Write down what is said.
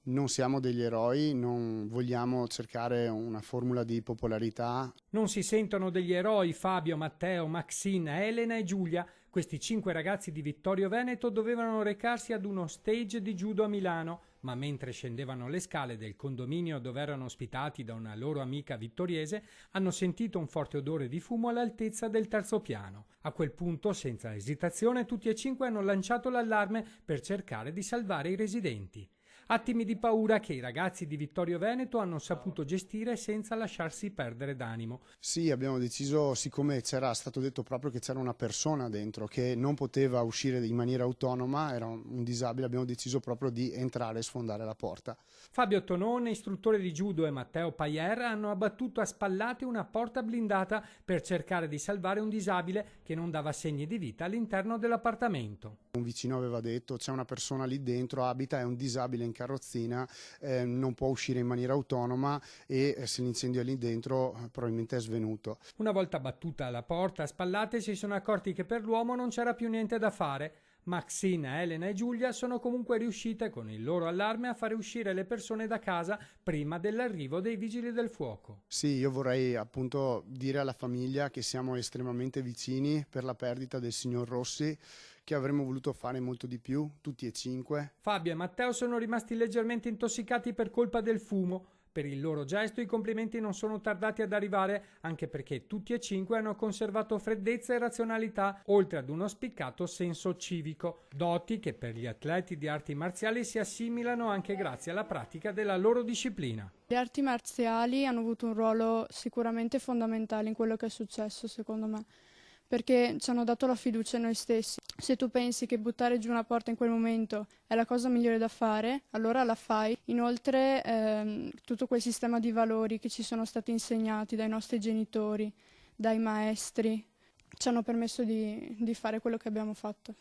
Non siamo degli eroi, non vogliamo cercare una formula di popolarità. Non si sentono degli eroi Fabio, Matteo, Maxine, Elena e Giulia. Questi 5 ragazzi di Vittorio Veneto dovevano recarsi ad uno stage di judo a Milano, ma mentre scendevano le scale del condominio dove erano ospitati da una loro amica vittoriese, hanno sentito un forte odore di fumo all'altezza del terzo piano. A quel punto, senza esitazione, tutti e 5 hanno lanciato l'allarme per cercare di salvare i residenti. Attimi di paura che i ragazzi di Vittorio Veneto hanno saputo gestire senza lasciarsi perdere d'animo. Sì, abbiamo deciso, siccome c'era stato detto proprio che c'era una persona dentro che non poteva uscire in maniera autonoma, era un disabile, abbiamo deciso proprio di entrare e sfondare la porta. Fabio Tonone, istruttore di judo, e Matteo Paier hanno abbattuto a spallate una porta blindata per cercare di salvare un disabile che non dava segni di vita all'interno dell'appartamento. Un vicino aveva detto c'è una persona lì dentro, abita, è un disabile in carrozzina, non può uscire in maniera autonoma e se l'incendio è lì dentro probabilmente è svenuto. Una volta battuta la porta a spallate si sono accorti che per l'uomo non c'era più niente da fare. Maxine, Elena e Giulia sono comunque riuscite con il loro allarme a fare uscire le persone da casa prima dell'arrivo dei vigili del fuoco. Sì, io vorrei appunto dire alla famiglia che siamo estremamente vicini per la perdita del signor Rossi, che avremmo voluto fare molto di più, tutti e 5. Fabio e Matteo sono rimasti leggermente intossicati per colpa del fumo. Per il loro gesto i complimenti non sono tardati ad arrivare, anche perché tutti e 5 hanno conservato freddezza e razionalità, oltre ad uno spiccato senso civico, doti che per gli atleti di arti marziali si assimilano anche grazie alla pratica della loro disciplina. Le arti marziali hanno avuto un ruolo sicuramente fondamentale in quello che è successo, secondo me, perché ci hanno dato la fiducia in noi stessi. Se tu pensi che buttare giù una porta in quel momento è la cosa migliore da fare, allora la fai. Inoltre, tutto quel sistema di valori che ci sono stati insegnati dai nostri genitori, dai maestri, ci hanno permesso di fare quello che abbiamo fatto.